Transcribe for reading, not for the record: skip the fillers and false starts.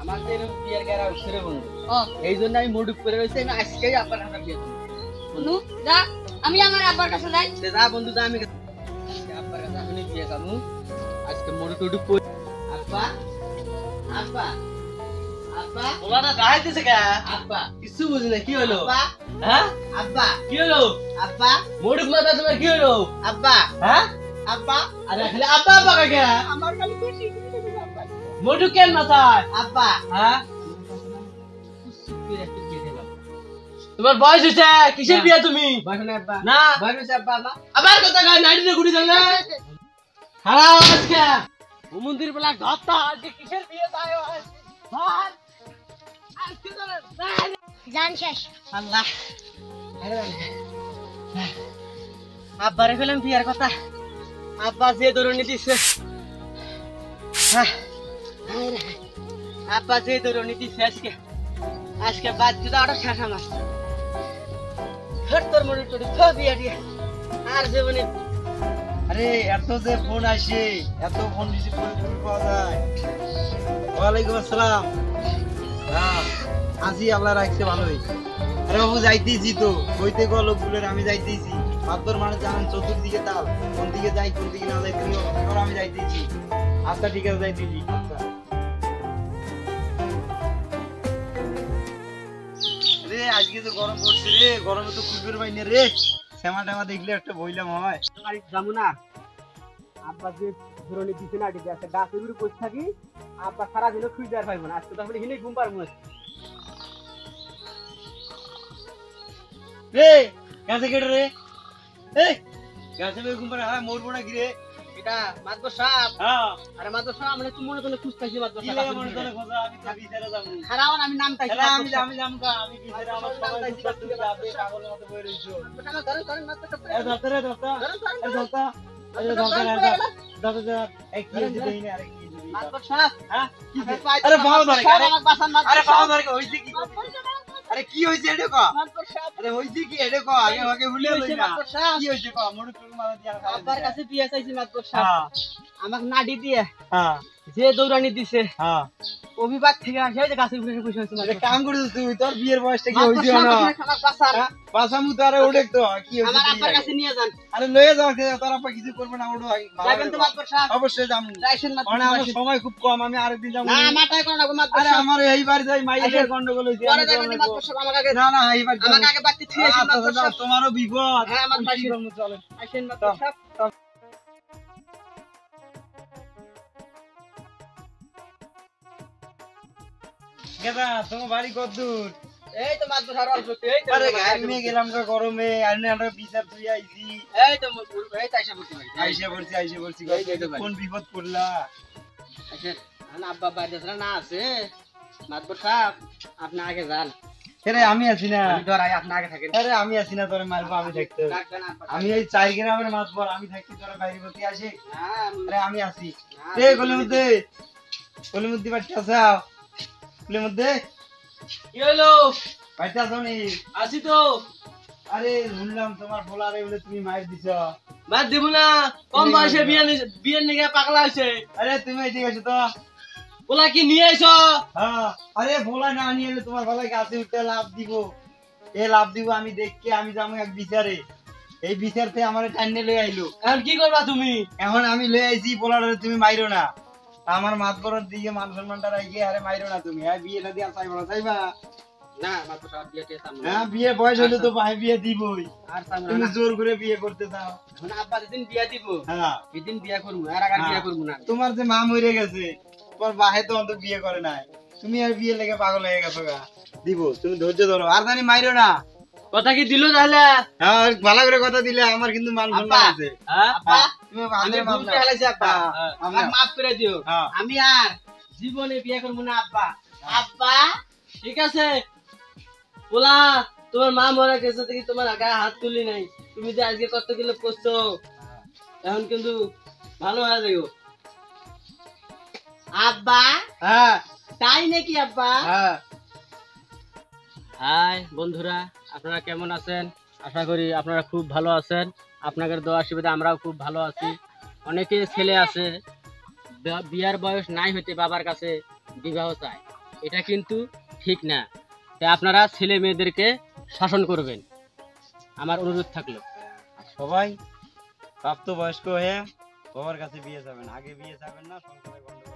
আমার তো এরকম বিয়ের গাড়া উঠছে রে বন্ধু। এই জন্য আমি মুড করে রয়েছি, আমি আজকেই আব্বার কাছে বিয়ে করবো। বন্ধু যা, আমি আমার আব্বার কাছে যাই। যা বন্ধু যা, আমি আব্বার কাছে আমি বিয়ে করবো আজকে। মুড টুডু করে আব্বা আব্বা আব্বা ওলাটা গাইতেছে কে? আব্বা কিছু বুঝি না, কি হলো? আব্বা হ্যাঁ আব্বা কি হলো? আব্বা মুডুক মাথা তোমার কি হলো? আব্বা হ্যাঁ আব্বা। আরে খালি আব্বা আব্বা কাকে? আমার খালি খুশি মুডুক কেন মাথায়? আব্বা হ্যাঁ তোমার বয়স হয়েছে, কিসের বিয়ে তুমি? বয়স না আব্বা, না বয়স হয়েছে আব্বা। আবার কথা গায় নাইটে গুড়ি জানলে খারাপ আজকে মন্দির বেলা ঘরটা আজকে কিসের বিয়ে তাই হয়? ভাই আজকে তো জান শেষ। আল্লাহ আব্বারে ফেলাম বিয়ার কথা, আব্বা যে দৌড়নি দিচ্ছে, আব্বা যে দৌড়নি দিচ্ছে আজকে, আজকে বাদ দিতে ওটা শেষ আমার। তোর মনে চড়ি বিয়া দিয়ে আর জীবনে। আরে এত যে ফোন আসে, এত ফোন রিসিভ করে ফোন পাওয়া যায়। ওয়ালাইকুম আসসালাম। হ্যাঁ আসি, আল্লাহ রাখছে ভালোই। আরে বাবু যাইতেছি তো, বইতে গেল লোকগুলোর, আমি যাইতেছি। মাত্র মানুষ জানেন চতুর্দিকে তাল, কোন দিকে যাই কোন দিকে না যাই, তুমি আমি যাইতেছি। আচ্ছা ঠিক আছে, যাইতেছি। আচ্ছা রে আজকে তো গরম পড়ছে রে, গরমে তো কুকুর পাই না রে। শ্যামা ট্যামা দেখলে একটা বইলাম হয়। যাবো না আব্বা যে ধরনি দিচ্ছে না, ঠিক আছে গাছের উপরে বসে থাকি, আব্বা সারাদিনও খুঁজে দেওয়ার পাইবো না। আজকে তাহলে হিনে ঘুম পারবো না। রে গাছে কেটে রে, এই গাছে বের ঘুম পারে, হ্যাঁ মরবো না কি রে? এটা মাতবর সাপ। হ্যাঁ আরে মাতবর সাপ মানে তুমি মনে তো খুঁজতেছি মাতবর কি সাপ। লাগে মনে তোলে খোঁজা, আমি তো বিচারে যাবো। খারাপ আমি নাম তাইছি, আমি যামগা, আমি বিচারে আমার সবাই বিচার তুমি যাবে, পাগলের মতো বই রইছো। এ ধরতে রে, ধরতা এ ধরতা এই ধরতা রে, ধরতা এক কি দিই না, আরে কি দিই মাতবর সাপ। হ্যাঁ আরে পাও ধরে, আরে বাসান মাতবর। আরে পাও ধরে হইছে কি? আরে কি হইছে এটা কো? মাতবর সাপ। আরে হইছে কি এটা কো? আগে আগে ভুলে লই না। কি হইছে কো? মরু তুমি মারা দিয়া খাও। আব্বার কাছে বিয়ে চাইছি মাতবর সাপ। হ্যাঁ আমাকে নাডি দিয়ে হ্যাঁ যে দৌড়ানি দিছে, হ্যাঁ অভিবাদ থেকে আসে যে গাছের উপরে বসে আছে। আরে কাম করিস তুই, তোর বিয়ের বয়সটা কি হইছে না? আমার বাসার বাসামু তো আরে ওড়ে তো কি হইছে? আমার আব্বার কাছে নিয়ে যান। আরে লয়ে যাও, তোর আপা কিছু করবে না, ওড়ো যাবেন তো মাতবর সাপ? অবশ্যই যাম। রাইছেন মাতবর মানে আমার সাপ। সময় খুব কম, আমি আরেকদিন যাবো। না মাথায় কোন না মাতবর আরে সাপ। আমার এইবার যাই মাইয়ের গন্ডগোল হইছে। পরে যাবেন মাতবর সাপ, আমাকে আগে না না এইবার আমাকে আগে বাড়তে ঠিক আছে মাতবর সাপ। তোমারও বিপদ। হ্যাঁ আমার কি পাশে করবো, চলেন। আইছেন মাতবর সাপ। গেদা তোমার বাড়ি কত দূর? এই তো মাতবর সাপ অল্প এই তো। আরে গায়ে গেলাম গা গরমে, আর না আমরা বিচার তুই আইছি। এই তো এই তাইসা বলতে ভাই। আইসে পড়ছি কোন বিপদ পড়লা? আইছেন না আব্বা বাইরে না আছে মাতবর সাপ, আপনি আগে যান। আরে আমি আছি না, আমি ধরাই, আপনি আগে থাকেন। আরে আমি আছি না, তোরে মারবো আমি থাকতে। ডাকবেন আব্বা। আমি এই 4 গ্রামের মাতবর, আমি থাকতে তোরা বাইরে প্রতি আসে। হ্যাঁ আরে আমি আছি। এ গলির মধ্যে বাচ্চা আসাও, গলির মধ্যে কি হলো? বাচ্চা আসাও নি? আসি তো। আরে শুনলাম তোমার বলারে বলে তুমি মায়ের দিছ। বাদ দেব না, কম বয়সে বিয়ে নিয়ে পাগলা হয়েছে। আরে তুমি এদিকে এসো তো। বলা কি নিয়ে আইছো? হ্যাঁ আরে বলা না নিয়ে এলে তোমার ভালো গাছে উঠতে লাভ দিব। লাভ দিব আমি দেখকে, আমি যাবো এক বিচারে। এই বিচারতে আমার টাইনে লয়ে আইলো। এখন কি করবা তুমি? এখন আমি লয়ে আইছি, বলারে তুমি মাইরো না। আমার মাতবরের দিকে মান সম্মানটা রাখি, আরে মাইরো না তুমি। হ্যাঁ বিয়েটা দিয়া চাইবো না, চাইবা? না মাত্র সব বিয়ে টিয়ে তাম না। হ্যাঁ বিয়ে বয়স হলে তো ভাই বিয়ে দিবই। আর তাম তুমি না। জোর করে বিয়ে করতে চাও। এখন আব্বা যেদিন বিয়া দিব, হ্যাঁ সেদিন বিয়া করবো, আর আগে বিয়া করবো না। তোমার যে মা মরে গেছে, তোমার বাহে তো অন্তত বিয়ে করে নাই, তুমি আর বিয়ে লেগে পাগল হয়ে গেছো গা। দিব, তুমি ধৈর্য ধরো, আর জানি মাইরো না। কথা কি দিল তাহলে? হ্যাঁ ভালো করে কথা দিলে আমার কিন্তু মান সম্মান আছে। আব্বা তুমি আমি ভালো ভুল করে ফেলেছি আব্বা, আমার মাফ করে দিও। আমি আর জীবনে বিয়ে করবো না আব্বা। আব্বা ঠিক আছে, বলা তোমার মা মরা গেছে থেকে তোমার গায়ে হাত তুলি নাই, তুমি যে আজকে কত কিলো করছো, এখন কিন্তু ভালো হয়ে যাইও আব্বা। হ্যাঁ তাই নাকি আব্বা? হ্যাঁ হাই বন্ধুরা, আপনারা কেমন আছেন? আশা করি আপনারা খুব ভালো আছেন। আপনাদের দোয়া আশীর্বাদে আমরাও খুব ভালো আছি। অনেকে ছেলে আছে বিয়ার বয়স নাই হইতে বাবার কাছে বিবাহ চায়, এটা কিন্তু ঠিক না। তাই আপনারা ছেলে মেয়েদেরকে শাসন করবেন, আমার অনুরোধ থাকলো। আর সবাই প্রাপ্তবয়স্ক হয়ে বাবার কাছে বিয়ে যাবেন, আগে বিয়ে যাবেন না, সংসারে গন্ডগোল